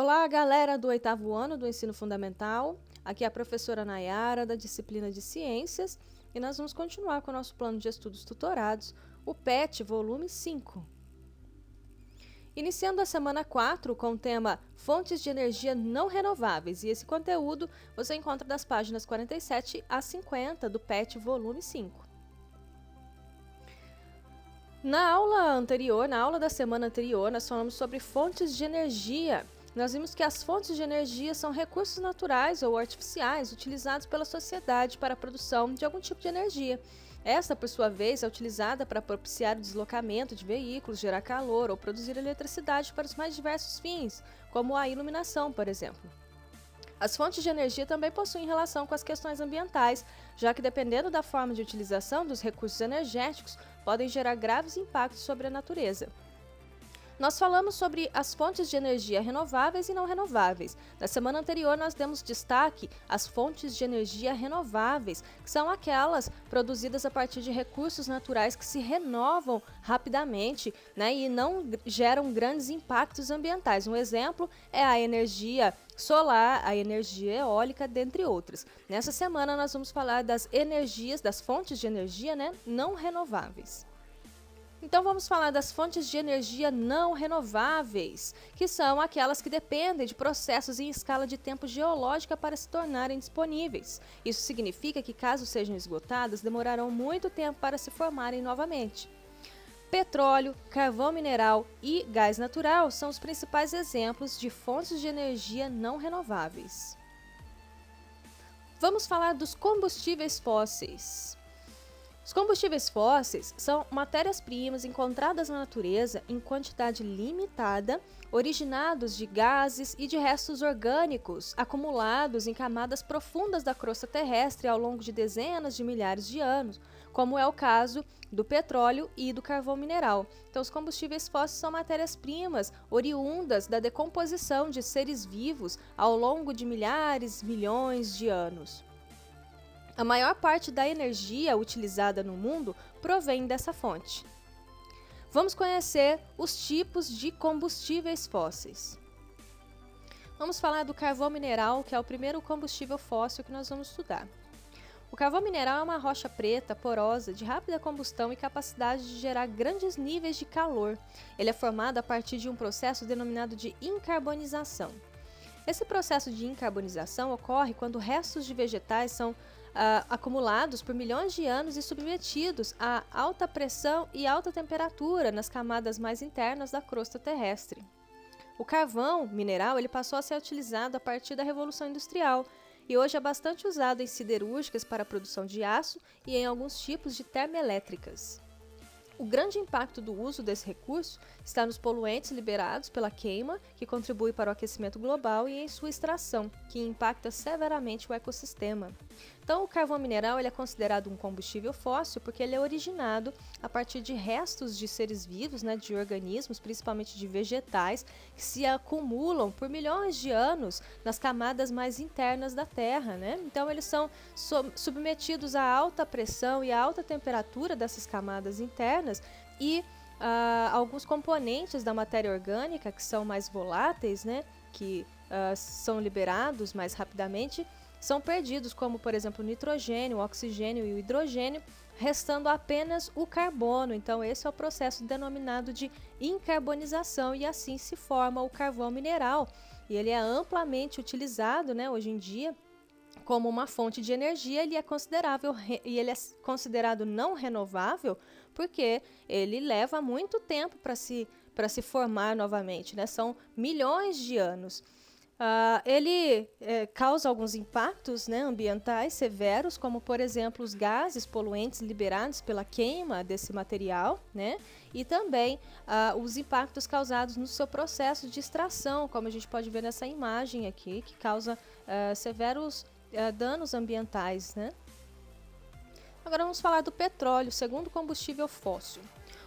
Olá, galera do 8º ano do Ensino Fundamental. Aqui é a professora Nayara, da disciplina de Ciências, e nós vamos continuar com o nosso plano de estudos tutorados, o PET, volume 5. Iniciando a semana 4 com o tema Fontes de Energia Não Renováveis, e esse conteúdo você encontra das páginas 47 a 50 do PET, volume 5. Na aula da semana anterior, nós falamos sobre fontes de energia. Nós vimos que as fontes de energia são recursos naturais ou artificiais utilizados pela sociedade para a produção de algum tipo de energia. Esta, por sua vez, é utilizada para propiciar o deslocamento de veículos, gerar calor ou produzir eletricidade para os mais diversos fins, como a iluminação, por exemplo. As fontes de energia também possuem relação com as questões ambientais, já que, dependendo da forma de utilização dos recursos energéticos, podem gerar graves impactos sobre a natureza. Nós falamos sobre as fontes de energia renováveis e não renováveis. Na semana anterior, nós demos destaque às fontes de energia renováveis, que são aquelas produzidas a partir de recursos naturais que se renovam rapidamente, e não geram grandes impactos ambientais. Um exemplo é a energia solar, a energia eólica, dentre outras. Nessa semana, nós vamos falar das fontes de energia, não renováveis. Então vamos falar das fontes de energia não renováveis, que são aquelas que dependem de processos em escala de tempo geológica para se tornarem disponíveis. Isso significa que, caso sejam esgotadas, demorarão muito tempo para se formarem novamente. Petróleo, carvão mineral e gás natural são os principais exemplos de fontes de energia não renováveis. Vamos falar dos combustíveis fósseis. Os combustíveis fósseis são matérias-primas encontradas na natureza em quantidade limitada, originados de gases e de restos orgânicos acumulados em camadas profundas da crosta terrestre ao longo de dezenas de milhares de anos, como é o caso do petróleo e do carvão mineral. Então, os combustíveis fósseis são matérias-primas oriundas da decomposição de seres vivos ao longo de milhões de anos. A maior parte da energia utilizada no mundo provém dessa fonte. Vamos conhecer os tipos de combustíveis fósseis. Vamos falar do carvão mineral, que é o primeiro combustível fóssil que nós vamos estudar. O carvão mineral é uma rocha preta, porosa, de rápida combustão e capacidade de gerar grandes níveis de calor. Ele é formado a partir de um processo denominado de incarbonização. Esse processo de incarbonização ocorre quando restos de vegetais são acumulados por milhões de anos e submetidos a alta pressão e alta temperatura nas camadas mais internas da crosta terrestre. O carvão mineral ele passou a ser utilizado a partir da Revolução Industrial e hoje é bastante usado em siderúrgicas para a produção de aço e em alguns tipos de termoelétricas. O grande impacto do uso desse recurso está nos poluentes liberados pela queima, que contribui para o aquecimento global, e em sua extração, que impacta severamente o ecossistema. Então, o carvão mineral ele é considerado um combustível fóssil porque ele é originado a partir de restos de seres vivos, de organismos, principalmente de vegetais, que se acumulam por milhões de anos nas camadas mais internas da Terra. Então, eles são submetidos à alta pressão e à alta temperatura dessas camadas internas e alguns componentes da matéria orgânica que são mais voláteis, que são liberados mais rapidamente, são perdidos, como por exemplo o nitrogênio, o oxigênio e o hidrogênio, restando apenas o carbono. Então esse é o processo denominado de incarbonização e assim se forma o carvão mineral. E ele é amplamente utilizado, hoje em dia como uma fonte de energia. Ele é considerado não renovável porque ele leva muito tempo para se formar novamente, São milhões de anos. Ele causa alguns impactos ambientais severos, como por exemplo os gases poluentes liberados pela queima desse material, e também os impactos causados no seu processo de extração, como a gente pode ver nessa imagem aqui, que causa severos danos ambientais. Agora vamos falar do petróleo, segundo combustível fóssil.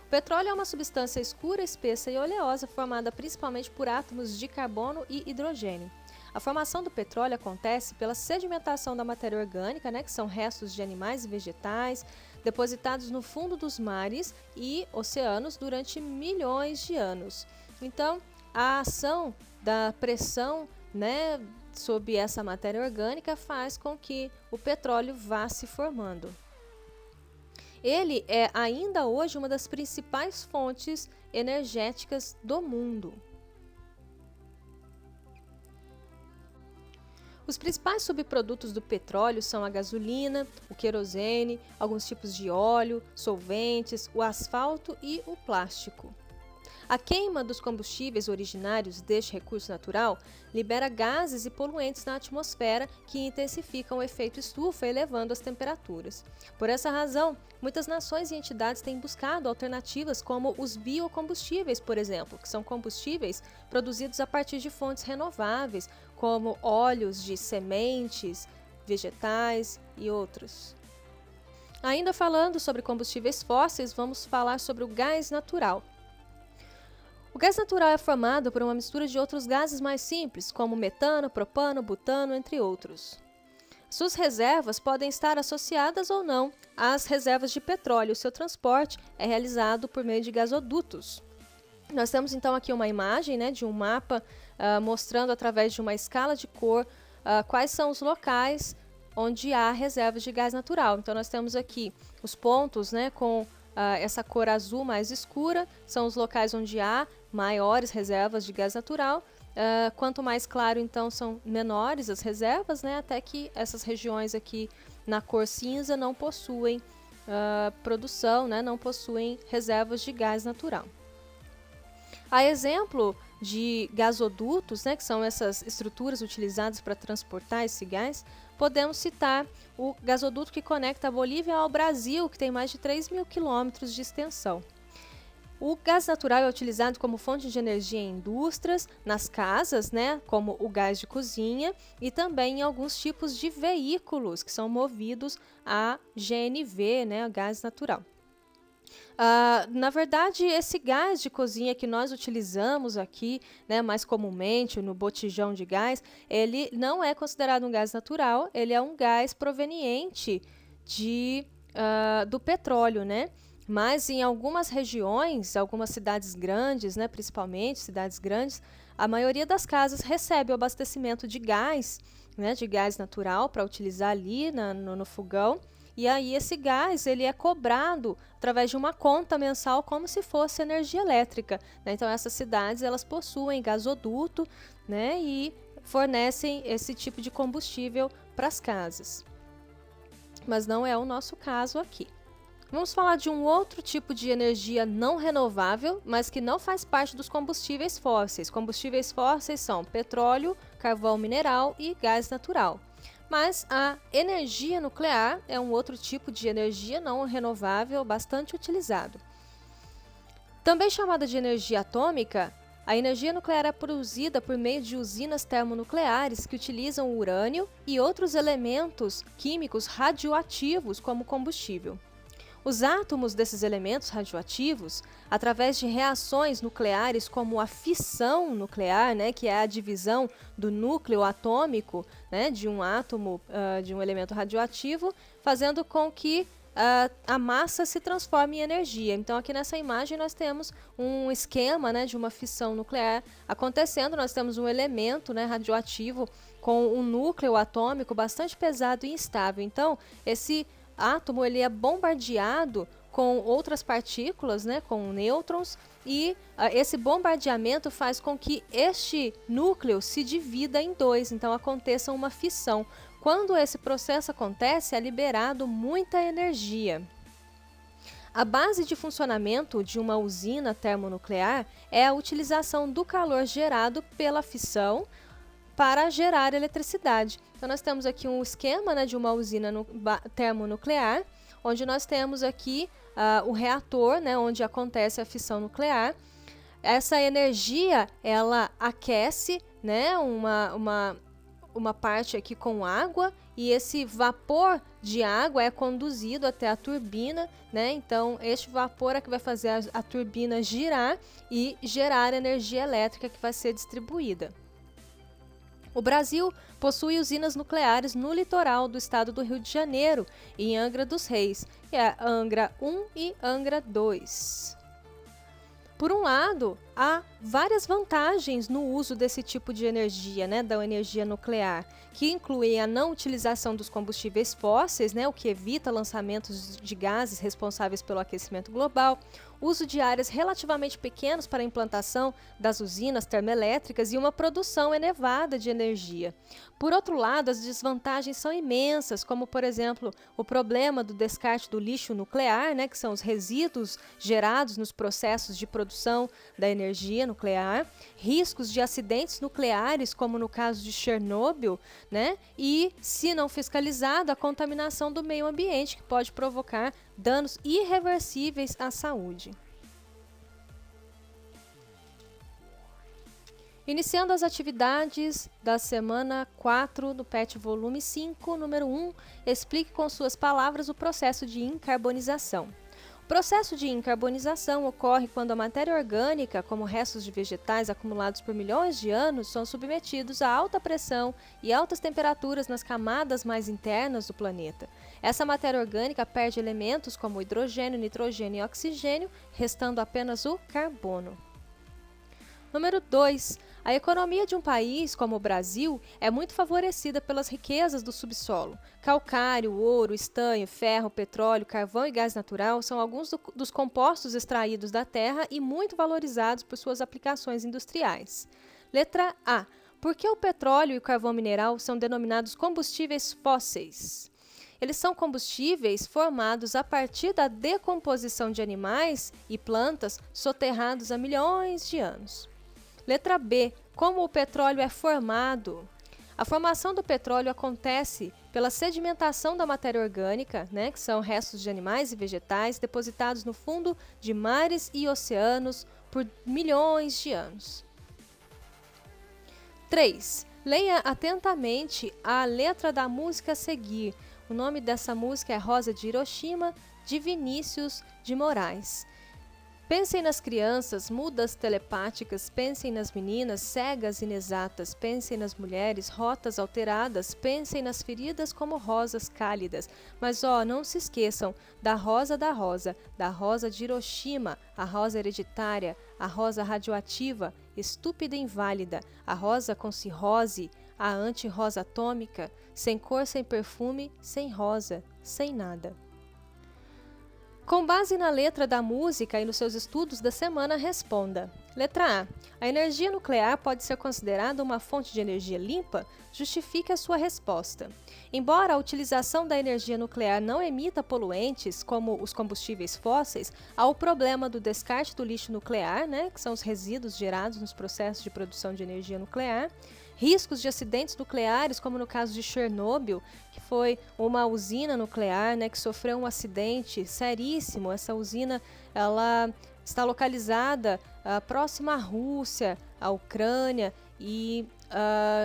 O petróleo é uma substância escura, espessa e oleosa formada principalmente por átomos de carbono e hidrogênio. A formação do petróleo acontece pela sedimentação da matéria orgânica, que são restos de animais e vegetais, depositados no fundo dos mares e oceanos durante milhões de anos. Então, a ação da pressão, né, sob essa matéria orgânica faz com que o petróleo vá se formando. Ele é ainda hoje uma das principais fontes energéticas do mundo. Os principais subprodutos do petróleo são a gasolina, o querosene, alguns tipos de óleo, solventes, o asfalto e o plástico. A queima dos combustíveis originários deste recurso natural libera gases e poluentes na atmosfera que intensificam o efeito estufa, elevando as temperaturas. Por essa razão, muitas nações e entidades têm buscado alternativas como os biocombustíveis, por exemplo, que são combustíveis produzidos a partir de fontes renováveis, como óleos de sementes, vegetais e outros. Ainda falando sobre combustíveis fósseis, vamos falar sobre o gás natural. O gás natural é formado por uma mistura de outros gases mais simples, como metano, propano, butano, entre outros. Suas reservas podem estar associadas ou não às reservas de petróleo. O seu transporte é realizado por meio de gasodutos. Nós temos então aqui uma imagem, né, de um mapa mostrando através de uma escala de cor quais são os locais onde há reservas de gás natural. Então nós temos aqui os pontos, né, com essa cor azul mais escura, são os locais onde há maiores reservas de gás natural. Quanto mais claro, então, são menores as reservas, né, até que essas regiões aqui na cor cinza não possuem produção, né, não possuem reservas de gás natural. A exemplo de gasodutos, né, que são essas estruturas utilizadas para transportar esse gás, podemos citar o gasoduto que conecta a Bolívia ao Brasil, que tem mais de 3.000 quilômetros de extensão. O gás natural é utilizado como fonte de energia em indústrias, nas casas, né, como o gás de cozinha, e também em alguns tipos de veículos que são movidos a GNV, né, a gás natural. Na verdade, esse gás de cozinha que nós utilizamos aqui, né, mais comumente no botijão de gás, ele não é considerado um gás natural, ele é um gás proveniente do petróleo, né? Mas em algumas regiões, algumas cidades grandes, né, principalmente cidades grandes, a maioria das casas recebe o abastecimento de gás, né, de gás natural para utilizar ali no fogão. E aí esse gás ele é cobrado através de uma conta mensal como se fosse energia elétrica, né? Então essas cidades elas possuem gasoduto, né, e fornecem esse tipo de combustível para as casas. Mas não é o nosso caso aqui. Vamos falar de um outro tipo de energia não renovável, mas que não faz parte dos combustíveis fósseis. Combustíveis fósseis são petróleo, carvão mineral e gás natural. Mas a energia nuclear é um outro tipo de energia não renovável bastante utilizado. Também chamada de energia atômica, a energia nuclear é produzida por meio de usinas termonucleares que utilizam o urânio e outros elementos químicos radioativos como combustível. Os átomos desses elementos radioativos, através de reações nucleares como a fissão nuclear, né, que é a divisão do núcleo atômico, né, de um átomo de um elemento radioativo, fazendo com que a massa se transforme em energia. Então aqui nessa imagem nós temos um esquema, né, de uma fissão nuclear acontecendo. Nós temos um elemento, né, radioativo com um núcleo atômico bastante pesado e instável. Então esse átomo ele é bombardeado com outras partículas, né, com nêutrons, e esse bombardeamento faz com que este núcleo se divida em dois, então aconteça uma fissão. Quando esse processo acontece, é liberado muita energia. A base de funcionamento de uma usina termonuclear é a utilização do calor gerado pela fissão para gerar eletricidade. Então nós temos aqui um esquema, né, de uma usina termonuclear, onde nós temos aqui o reator, né, onde acontece a fissão nuclear. Essa energia ela aquece, né, uma parte aqui com água, e esse vapor de água é conduzido até a turbina, né? Então este vapor é que vai fazer a turbina girar e gerar energia elétrica que vai ser distribuída. O Brasil possui usinas nucleares no litoral do estado do Rio de Janeiro, em Angra dos Reis, que é Angra 1 e Angra 2. Por um lado, há várias vantagens no uso desse tipo de energia, né, da energia nuclear, que incluem a não utilização dos combustíveis fósseis, né, o que evita lançamentos de gases responsáveis pelo aquecimento global, uso de áreas relativamente pequenas para a implantação das usinas termoelétricas e uma produção elevada de energia. Por outro lado, as desvantagens são imensas, como, por exemplo, o problema do descarte do lixo nuclear, né, que são os resíduos gerados nos processos de produção da energia nuclear, riscos de acidentes nucleares, como no caso de Chernobyl, né, e, se não fiscalizado, a contaminação do meio ambiente, que pode provocar danos irreversíveis à saúde. Iniciando as atividades da semana 4 do PET volume 5, número 1, explique com suas palavras o processo de incarbonização. O processo de incarbonização ocorre quando a matéria orgânica, como restos de vegetais acumulados por milhões de anos, são submetidos a alta pressão e altas temperaturas nas camadas mais internas do planeta. Essa matéria orgânica perde elementos como hidrogênio, nitrogênio e oxigênio, restando apenas o carbono. Número 2. A economia de um país, como o Brasil, é muito favorecida pelas riquezas do subsolo. Calcário, ouro, estanho, ferro, petróleo, carvão e gás natural são alguns dos compostos extraídos da terra e muito valorizados por suas aplicações industriais. Letra A. Por que o petróleo e o carvão mineral são denominados combustíveis fósseis? Eles são combustíveis formados a partir da decomposição de animais e plantas soterrados há milhões de anos. Letra B. Como o petróleo é formado? A formação do petróleo acontece pela sedimentação da matéria orgânica, né, que são restos de animais e vegetais depositados no fundo de mares e oceanos por milhões de anos. 3. Leia atentamente a letra da música a seguir. O nome dessa música é Rosa de Hiroshima, de Vinícius de Moraes. Pensem nas crianças mudas telepáticas, pensem nas meninas cegas inexatas, pensem nas mulheres rotas alteradas, pensem nas feridas como rosas cálidas. Mas não se esqueçam da rosa de Hiroshima, a rosa hereditária, a rosa radioativa, estúpida e inválida, a rosa com cirrose, a anti-rosa atômica, sem cor, sem perfume, sem rosa, sem nada. Com base na letra da música e nos seus estudos da semana, responda. Letra A. A energia nuclear pode ser considerada uma fonte de energia limpa? Justifique a sua resposta. Embora a utilização da energia nuclear não emita poluentes, como os combustíveis fósseis, há o problema do descarte do lixo nuclear, né, que são os resíduos gerados nos processos de produção de energia nuclear, riscos de acidentes nucleares, como no caso de Chernobyl, que foi uma usina nuclear, né, que sofreu um acidente seríssimo. Essa usina ela está localizada próxima à Rússia, à Ucrânia, e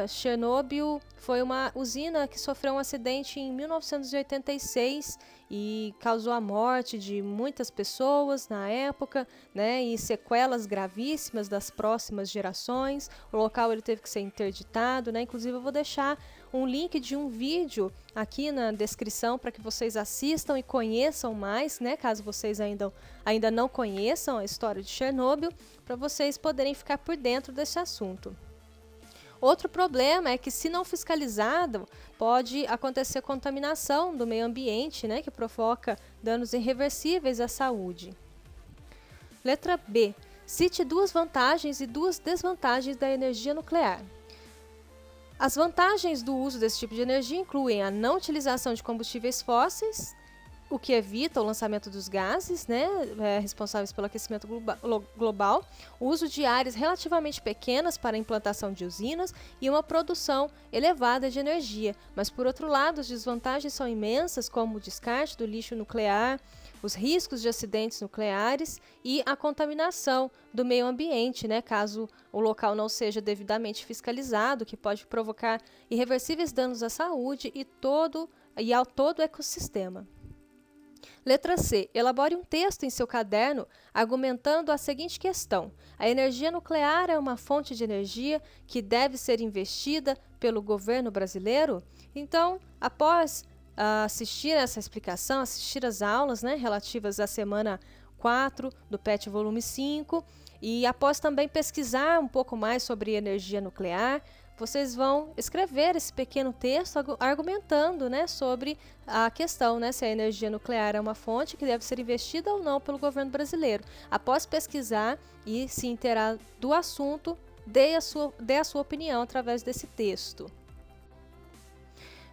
Chernobyl foi uma usina que sofreu um acidente em 1986 e causou a morte de muitas pessoas na época, né, e sequelas gravíssimas das próximas gerações. O local ele teve que ser interditado, né? Inclusive eu vou deixar um link de um vídeo aqui na descrição para que vocês assistam e conheçam mais, né, caso vocês ainda não conheçam a história de Chernobyl, para vocês poderem ficar por dentro desse assunto. Outro problema é que, se não fiscalizado, pode acontecer contaminação do meio ambiente, né, que provoca danos irreversíveis à saúde. Letra B. Cite duas vantagens e duas desvantagens da energia nuclear. As vantagens do uso desse tipo de energia incluem a não utilização de combustíveis fósseis, o que evita o lançamento dos gases, né, responsáveis pelo aquecimento global, o uso de áreas relativamente pequenas para a implantação de usinas e uma produção elevada de energia. Mas, por outro lado, as desvantagens são imensas, como o descarte do lixo nuclear, os riscos de acidentes nucleares e a contaminação do meio ambiente, né, caso o local não seja devidamente fiscalizado, que pode provocar irreversíveis danos à saúde e ao todo o ecossistema. Letra C. Elabore um texto em seu caderno argumentando a seguinte questão: a energia nuclear é uma fonte de energia que deve ser investida pelo governo brasileiro? Então, após assistir essa explicação, assistir às aulas, né, relativas à semana 4 do PET volume 5, E após também pesquisar um pouco mais sobre energia nuclear, vocês vão escrever esse pequeno texto argumentando, né, sobre a questão, né, se a energia nuclear é uma fonte que deve ser investida ou não pelo governo brasileiro. Após pesquisar e se inteirar do assunto, dê a sua opinião através desse texto.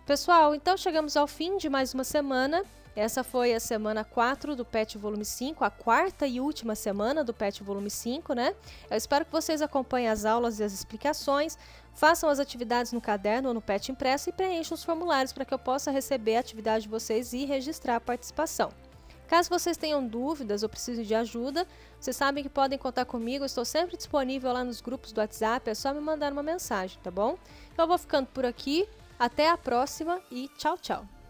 Pessoal, então chegamos ao fim de mais uma semana. Essa foi a semana 4 do PET Volume 5, a quarta e última semana do PET Volume 5, né? Eu espero que vocês acompanhem as aulas e as explicações, façam as atividades no caderno ou no PET impresso e preencham os formulários para que eu possa receber a atividade de vocês e registrar a participação. Caso vocês tenham dúvidas ou precisem de ajuda, vocês sabem que podem contar comigo, eu estou sempre disponível lá nos grupos do WhatsApp, é só me mandar uma mensagem, tá bom? Então eu vou ficando por aqui, até a próxima e tchau, tchau!